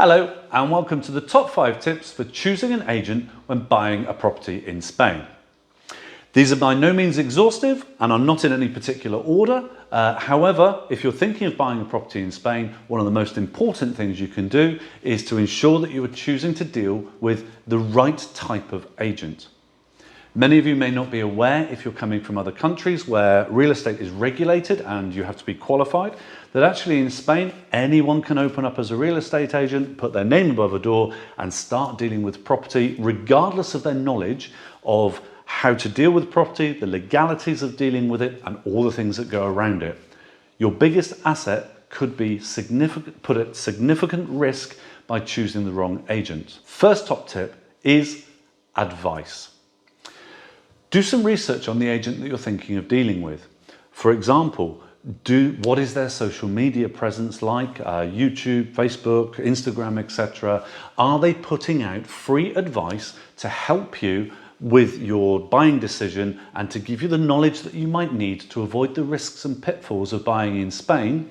Hello and welcome to the top 5 tips for choosing an agent when buying a property in Spain. These are by no means exhaustive and are not in any particular order. However, if you're thinking of buying a property in Spain, one of the most important things you can do is to ensure that you are choosing to deal with the right type of agent. Many of you may not be aware, if you're coming from other countries where real estate is regulated and you have to be qualified, that actually in Spain, anyone can open up as a real estate agent, put their name above a door and start dealing with property, regardless of their knowledge of how to deal with property, the legalities of dealing with it, and all the things that go around it. Your biggest asset could be put at significant risk by choosing the wrong agent. First top tip is advice. Do some research on the agent that you're thinking of dealing with. For example, what is their social media presence like? YouTube, Facebook, Instagram, etc. Are they putting out free advice to help you with your buying decision and to give you the knowledge that you might need to avoid the risks and pitfalls of buying in Spain?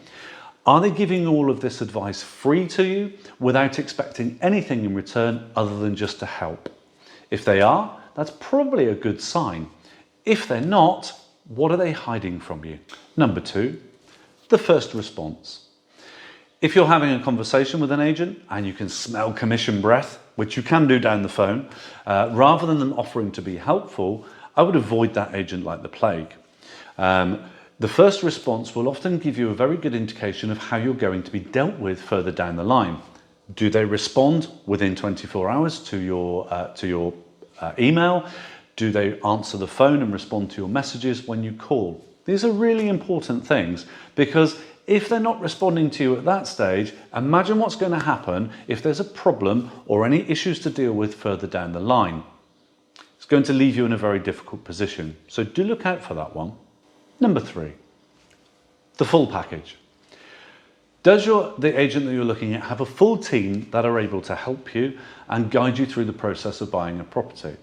Are they giving all of this advice free to you without expecting anything in return other than just to help? If they are, that's probably a good sign. If they're not, what are they hiding from you? Number 2, the first response. If you're having a conversation with an agent and you can smell commission breath, which you can do down the phone, rather than them offering to be helpful, I would avoid that agent like the plague. The first response will often give you a very good indication of how you're going to be dealt with further down the line. Do they respond within 24 hours to your email? Do they answer the phone and respond to your messages when you call? These are really important things because if they're not responding to you at that stage, imagine what's going to happen if there's a problem or any issues to deal with further down the line. It's going to leave you in a very difficult position. So do look out for that one. Number 3, the full package. Does the agent that you're looking at have a full team that are able to help you and guide you through the process of buying a property?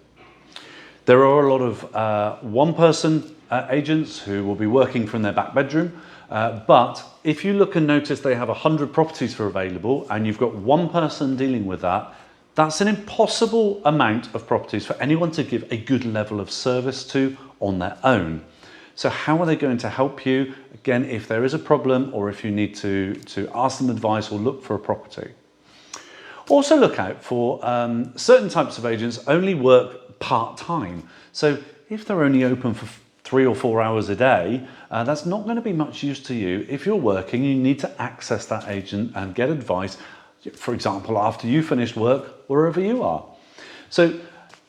There are a lot of one-person agents who will be working from their back bedroom, but if you look and notice they have 100 properties for available and you've got one person dealing with that, that's an impossible amount of properties for anyone to give a good level of service to on their own. So how are they going to help you, again, if there is a problem or if you need to ask them advice or look for a property? Also look out for certain types of agents only work part-time. So if they're only open for 3 or 4 hours a day, that's not going to be much use to you. If you're working, you need to access that agent and get advice, for example, after you finish work, wherever you are. So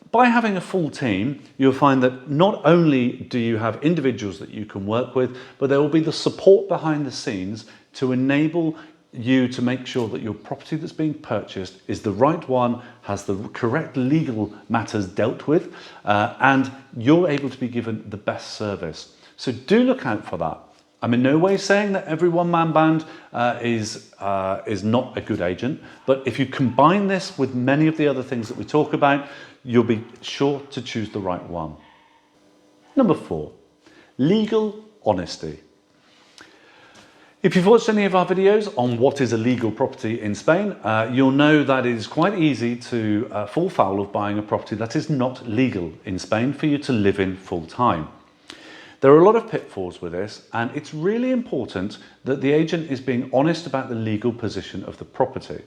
by having a full team, you'll find that not only do you have individuals that you can work with, but there will be the support behind the scenes to enable you to make sure that your property that's being purchased is the right one, has the correct legal matters dealt with, and you're able to be given the best service. So do look out for that. I'm in no way saying that every one-man band is not a good agent, but if you combine this with many of the other things that we talk about, you'll be sure to choose the right one. Number 4, legal honesty. If you've watched any of our videos on what is a legal property in Spain, you'll know that it is quite easy to fall foul of buying a property that is not legal in Spain for you to live in full time. There are a lot of pitfalls with this, and it's really important that the agent is being honest about the legal position of the property.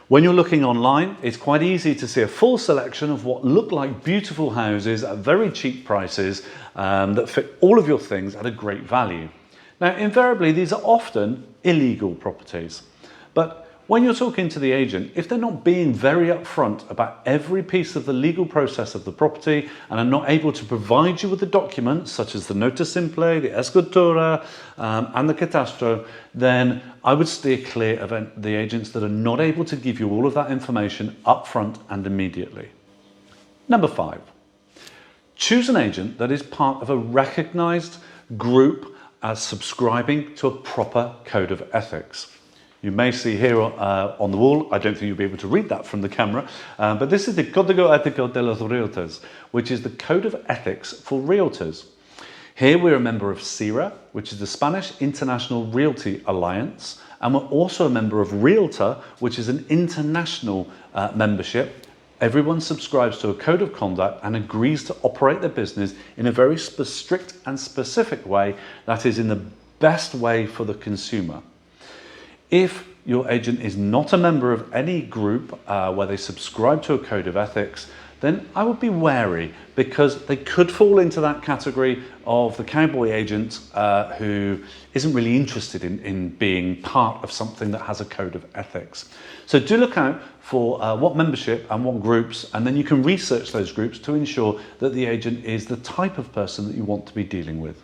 When you're looking online, it's quite easy to see a full selection of what look like beautiful houses at very cheap prices that fit all of your things at a great value. Now, invariably, these are often illegal properties, but when you're talking to the agent, if they're not being very upfront about every piece of the legal process of the property and are not able to provide you with the documents such as the nota simple, the escritura, and the catastro, then I would steer clear of the agents that are not able to give you all of that information upfront and immediately. Number 5, choose an agent that is part of a recognized group as subscribing to a proper code of ethics. You may see here on the wall, I don't think you'll be able to read that from the camera, but this is the Código Ético de los Realtors, which is the code of ethics for realtors. Here we're a member of CIRA, which is the Spanish International Realty Alliance, and we're also a member of Realtor, which is an international membership. Everyone subscribes to a code of conduct and agrees to operate their business in a very strict and specific way that is in the best way for the consumer. If your agent is not a member of any group where they subscribe to a code of ethics, then I would be wary, because they could fall into that category of the cowboy agent who isn't really interested in being part of something that has a code of ethics. So do look out for what membership and what groups, and then you can research those groups to ensure that the agent is the type of person that you want to be dealing with.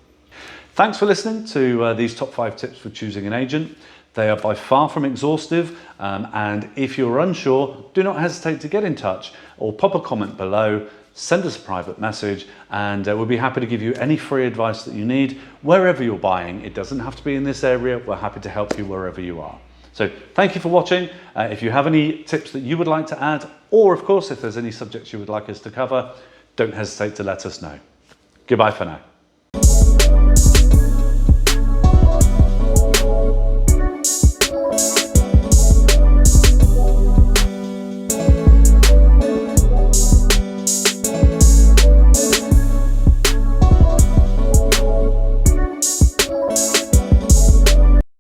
Thanks for listening to these top 5 tips for choosing an agent. They are by far from exhaustive, and if you're unsure, do not hesitate to get in touch or pop a comment below, send us a private message, and we'll be happy to give you any free advice that you need wherever you're buying. It doesn't have to be in this area. We're happy to help you wherever you are. So thank you for watching. If you have any tips that you would like to add, or of course if there's any subjects you would like us to cover, don't hesitate to let us know. Goodbye for now.